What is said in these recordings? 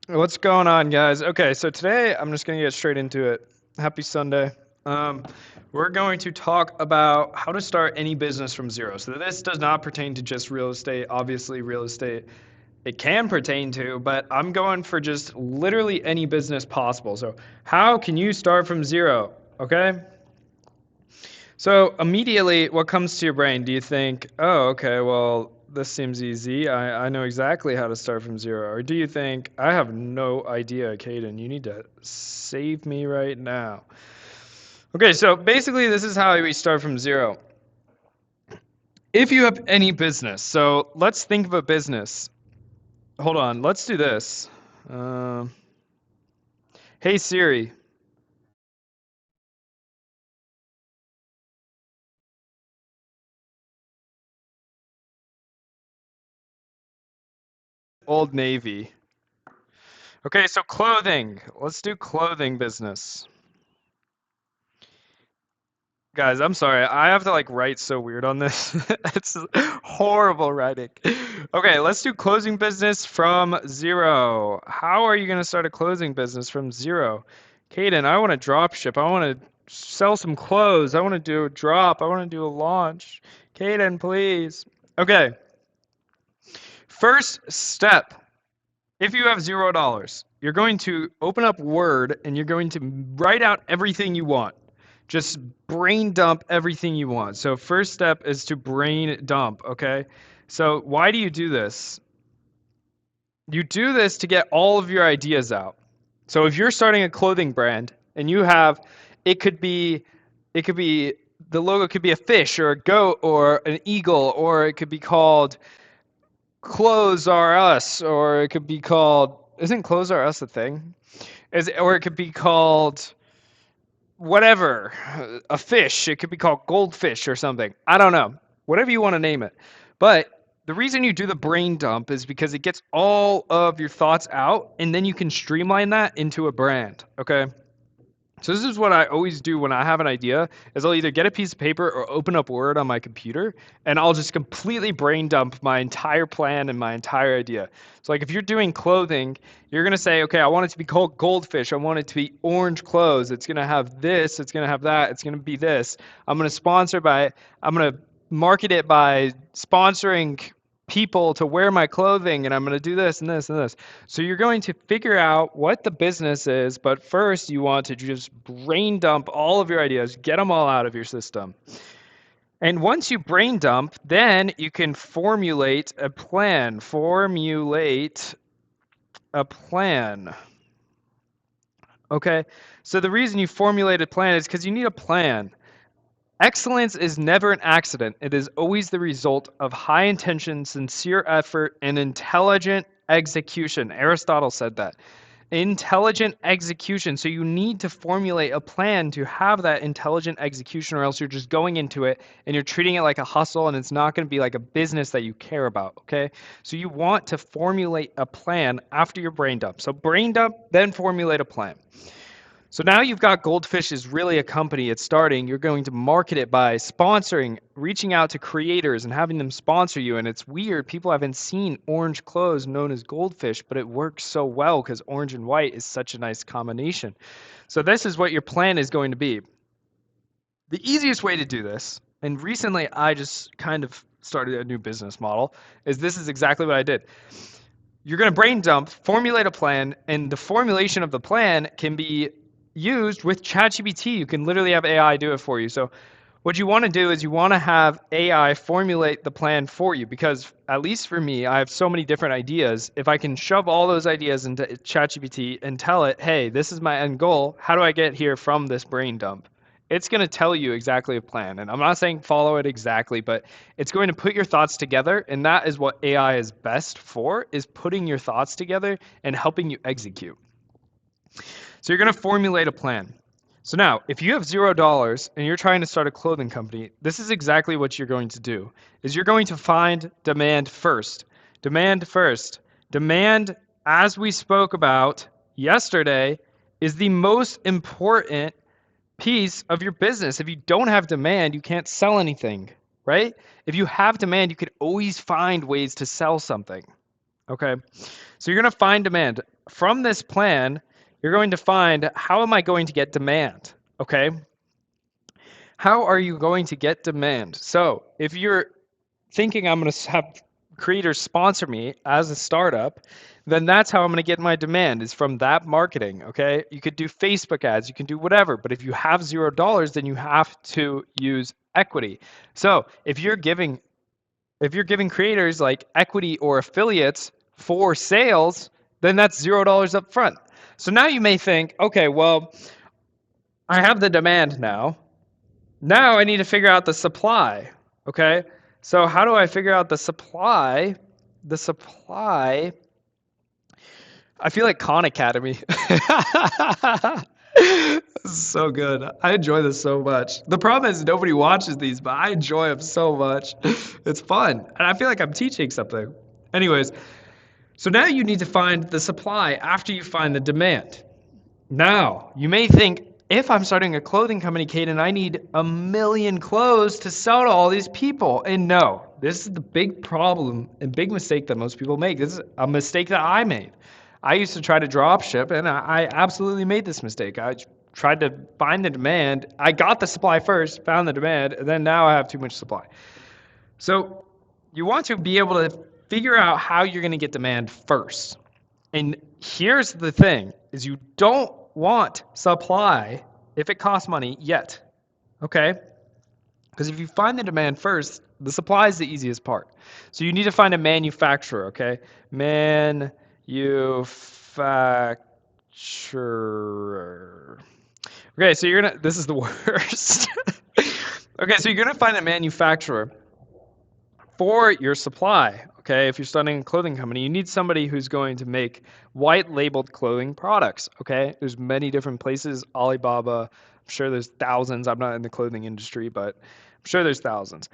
What's going on, guys? Okay, so today I'm just going to get straight into it. Happy Sunday. Um, we're going to talk about how to start any business from zero. So this does not pertain to just real estate. Obviously, real estate it can pertain to, but I'm going for just literally any business possible. So how can you start from zero? Okay? So immediately, what comes to your brain? Do you think, oh, okay, well, this seems easy. I know exactly how to start from zero. Or do you think, I have no idea, Caden, you need to save me right now? Okay, so basically, this is how we start from zero. If you have any business, so let's think of a business. Hold on, let's do this. Um, hey Siri, Old Navy. Okay, so clothing. Let's do clothing business. Guys, I'm sorry. I have to like write so weird on this. It's horrible writing. Okay, let's do closing business from zero. How are you going to start a closing business from zero? Caden, I want to drop ship. I want to sell some clothes. I want to do a drop. I want to do a launch. Caden, please. Okay, first step. If you have $0, you're going to open up Word and you're going to write out everything you want. Just brain dump everything you want. So first step is to brain dump, okay? So why do you do this? You do this to get all of your ideas out. So if you're starting a clothing brand and you have it could be it could be the logo could be a fish or a goat or an eagle, or it could be called Clothes Are Us, or it could be called, isn't Clothes Are Us a thing? Or it could be called whatever, a fish. It could be called goldfish or something. I don't know. Whatever you want to name it. But the reason you do the brain dump is because it gets all of your thoughts out and then you can streamline that into a brand. Okay. So this is what I always do when I have an idea is I'll either get a piece of paper or open up Word on my computer and I'll just completely brain dump my entire plan and my entire idea. So like if you're doing clothing, you're going to say, okay, I want it to be called Goldfish. I want it to be orange clothes. It's going to have this, it's going to have that, it's going to be this. I'm going to market it by sponsoring people to wear my clothing, and I'm going to do this and this and this. So you're going to figure out what the business is, but first you want to just brain dump all of your ideas, get them all out of your system. And once you brain dump, then you can formulate a plan. Formulate a plan. Okay? So the reason you formulate a plan is because you need a plan. Excellence is never an accident. It is always the result of high intention, sincere effort, and intelligent execution. Aristotle said that. Intelligent execution. So you need to formulate a plan to have that intelligent execution, or else you're just going into it and you're treating it like a hustle and it's not going to be like a business that you care about. Okay. So you want to formulate a plan after your brain dump. So brain dump, then formulate a plan. So now you've got Goldfish is really a company. It's starting. You're going to market it by sponsoring, reaching out to creators and having them sponsor you. And it's weird. People haven't seen orange clothes known as Goldfish, but it works so well because orange and white is such a nice combination. So this is what your plan is going to be. The easiest way to do this, and recently I just kind of started a new business model, is this is exactly what I did. You're going to brain dump, formulate a plan, and the formulation of the plan can be used with ChatGPT. You can literally have AI do it for you. So what you want to do is you want to have AI formulate the plan for you, because at least for me, I have so many different ideas. If I can shove all those ideas into ChatGPT and tell it, hey, this is my end goal, how do I get here from this brain dump? It's going to tell you exactly a plan. And I'm not saying follow it exactly, but it's going to put your thoughts together. And that is what AI is best for, is putting your thoughts together and helping you execute. So you're going to formulate a plan. So now, if you have $0 and you're trying to start a clothing company, this is exactly what you're going to do. Is you're going to find demand first. Demand first. Demand, as we spoke about yesterday, is the most important piece of your business. If you don't have demand, you can't sell anything, right? If you have demand, you could always find ways to sell something. Okay. So you're going to find demand. From this plan, you're going to find, how am I going to get demand? Okay. How are you going to get demand? So if you're thinking I'm going to have creators sponsor me as a startup, then that's how I'm going to get my demand, is from that marketing. Okay. You could do Facebook ads, you can do whatever, but if you have $0, then you have to use equity. So if you're giving creators like equity or affiliates for sales, then that's $0 up front. So now you may think, okay, well, I have the demand now. Now I need to figure out the supply. Okay. So how do I figure out the supply? The supply, I feel like Khan Academy. So good. I enjoy this so much. The problem is nobody watches these, but I enjoy them so much. It's fun. And I feel like I'm teaching something. Anyways, so now you need to find the supply after you find the demand. Now, you may think, if I'm starting a clothing company, Caden, I need 1,000,000 clothes to sell to all these people. And no, this is the big problem and big mistake that most people make. This is a mistake that I made. I used to try to drop ship, and I absolutely made this mistake. I tried to find the demand. I got the supply first, found the demand, and then now I have too much supply. So you want to be able to figure out how you're going to get demand first. And here's the thing, is you don't want supply if it costs money yet. Okay? Because if you find the demand first, the supply is the easiest part. So you need to find a manufacturer, okay? Manufacturer. Okay, so this is the worst. Okay, so you're gonna find a manufacturer for your supply. Okay, if you're starting a clothing company, you need somebody who's going to make white labeled clothing products. Okay, there's many different places. Alibaba, I'm sure there's thousands. I'm not in the clothing industry, but I'm sure there's thousands.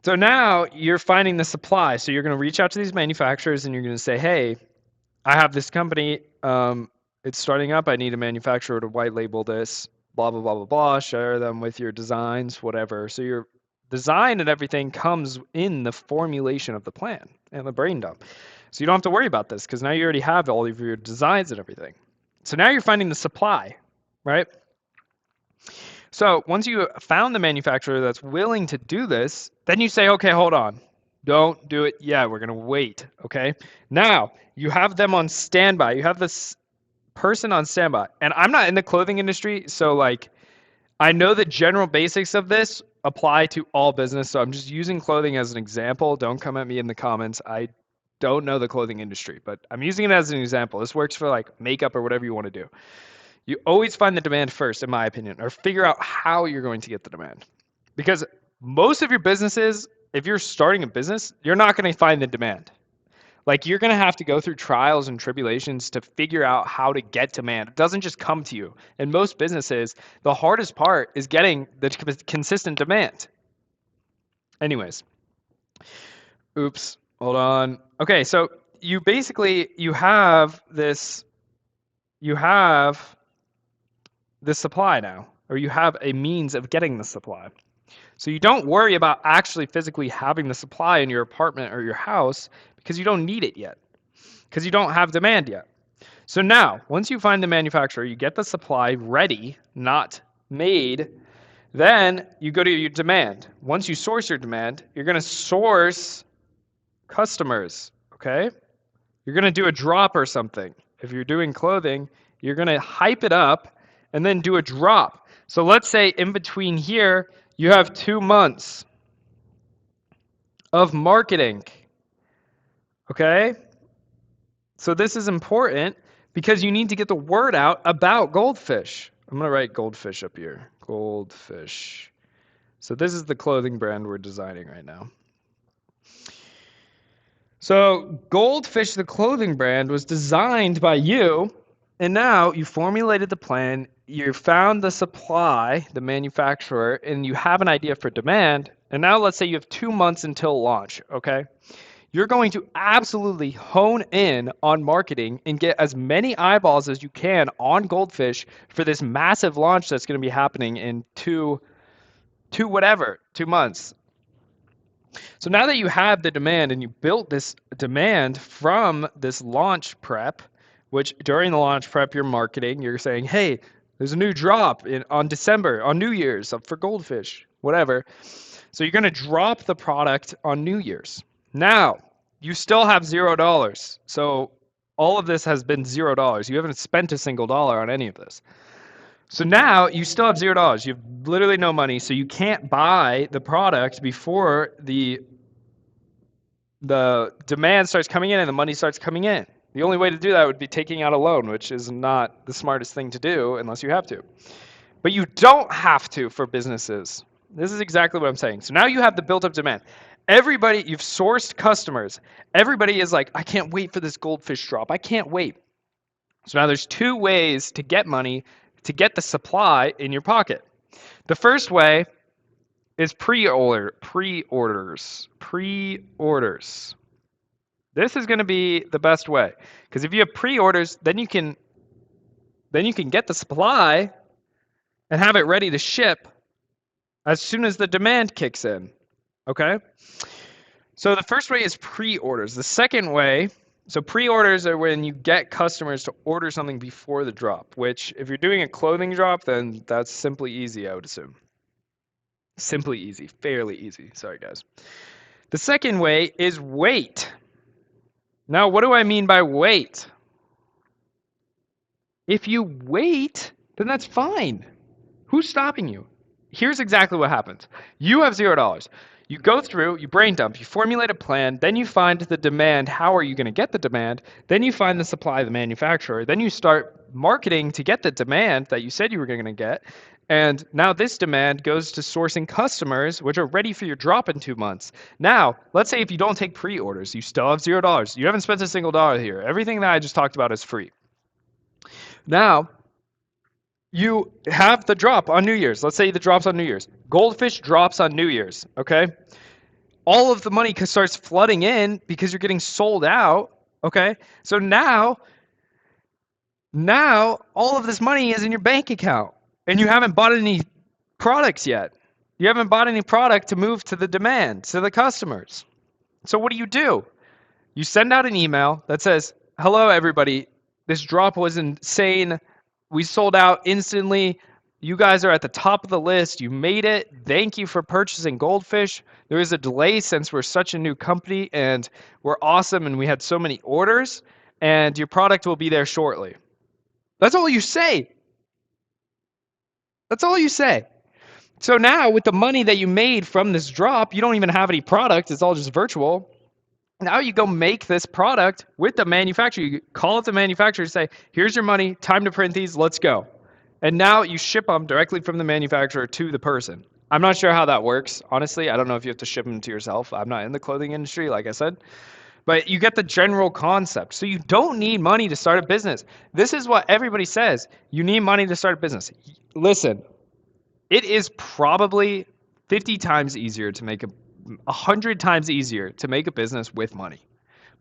So now you're finding the supply. So you're going to reach out to these manufacturers and you're going to say, hey, I have this company. It's starting up. I need a manufacturer to white label this, blah, blah, blah, blah, blah. Share them with your designs, whatever. So your design and everything comes in the formulation of the plan and the brain dump. So you don't have to worry about this because now you already have all of your designs and everything. So now you're finding the supply, right? So once you found the manufacturer that's willing to do this, then you say, okay, hold on. Don't do it yet. We're going to wait. Okay. Now you have them on standby. You have this person on standby. And I'm not in the clothing industry. So, like, I know the general basics of this apply to all business. So I'm just using clothing as an example. Don't come at me in the comments. I don't know the clothing industry, but I'm using it as an example. This works for like makeup or whatever you want to do. You always find the demand first, in my opinion, or figure out how you're going to get the demand. Because most of your businesses, if you're starting a business, you're not going to find the demand. Like, you're going to have to go through trials and tribulations to figure out how to get demand. It doesn't just come to you. In most businesses, the hardest part is getting the consistent demand. Anyways, oops, hold on. Okay, so you have this supply now, or you have a means of getting the supply. So you don't worry about actually physically having the supply in your apartment or your house because you don't need it yet, because you don't have demand yet. So now, once you find the manufacturer, you get the supply ready, not made, then you go to your demand. Once you source your demand, you're going to source customers, okay? You're going to do a drop or something. If you're doing clothing, you're going to hype it up and then do a drop. So let's say in between here, you have 2 months of marketing. Okay? So this is important because you need to get the word out about Goldfish. I'm going to write Goldfish up here. Goldfish. So this is the clothing brand we're designing right now. So Goldfish, the clothing brand, was designed by you, and now you formulated the plan, you found the supply, the manufacturer, and you have an idea for demand, and now let's say you have 2 months until launch, okay? You're going to absolutely hone in on marketing and get as many eyeballs as you can on Goldfish for this massive launch that's going to be happening in 2 months. So now that you have the demand and you built this demand from this launch prep, which during the launch prep you're marketing, you're saying, hey, there's a new drop on December, on New Year's for goldfish, whatever. So you're going to drop the product on New Year's. Now, you still have $0. So all of this has been $0. You haven't spent a single dollar on any of this. So now you still have $0. You have literally no money, so you can't buy the product before the demand starts coming in and the money starts coming in. The only way to do that would be taking out a loan, which is not the smartest thing to do unless you have to. But you don't have to for businesses. This is exactly what I'm saying. So now you have the built-up demand. Everybody, you've sourced customers. Everybody is like, I can't wait for this goldfish drop. I can't wait. So now there's two ways to get money, to get the supply in your pocket. The first way is pre-orders. This is going to be the best way, because if you have pre-orders, then you can get the supply and have it ready to ship as soon as the demand kicks in. Okay? So the first way is pre-orders. The second way, so pre-orders are when you get customers to order something before the drop, which if you're doing a clothing drop, then that's simply easy, I would assume. Simply easy, fairly easy. Sorry, guys. The second way is wait. Now, what do I mean by wait? If you wait, then that's fine. Who's stopping you? Here's exactly what happens. You have $0. You go through, you brain dump, you formulate a plan, then you find the demand. How are you going to get the demand? Then you find the supply of the manufacturer. Then you start marketing to get the demand that you said you were going to get. And now this demand goes to sourcing customers, which are ready for your drop in 2 months. Now, let's say if you don't take pre-orders, you still have $0. You haven't spent a single dollar here. Everything that I just talked about is free. Now, you have the drop on New Year's. Let's say the drop's on New Year's. Goldfish drops on New Year's, okay? All of the money starts flooding in because you're getting sold out, okay? So now all of this money is in your bank account and you haven't bought any products yet. You haven't bought any product to move to the demand, to the customers. So what do? You send out an email that says, hello, everybody. This drop was insane. We sold out instantly. You guys are at the top of the list. You made it. Thank you for purchasing Goldfish. There is a delay since we're such a new company and we're awesome and we had so many orders, and your product will be there shortly. That's all you say. That's all you say. So now with the money that you made from this drop, you don't even have any product. It's all just virtual. Now you go make this product with the manufacturer. You call up the manufacturer and say, here's your money, time to print these, let's go. And now you ship them directly from the manufacturer to the person. I'm not sure how that works. Honestly, I don't know if you have to ship them to yourself. I'm not in the clothing industry, like I said. But you get the general concept. So you don't need money to start a business. This is what everybody says. You need money to start a business. Listen, it is probably 50 times easier to make 100 times easier to make a business with money,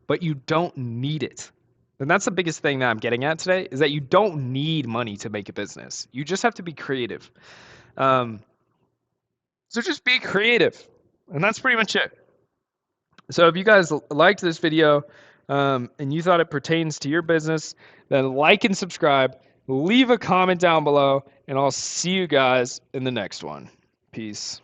but you don't need it. And that's the biggest thing that I'm getting at today, is that you don't need money to make a business. You just have to be creative. So just be creative, and that's pretty much it. So if you guys liked this video and you thought it pertains to your business, then like and subscribe, leave a comment down below, and I'll see you guys in the next one. Peace.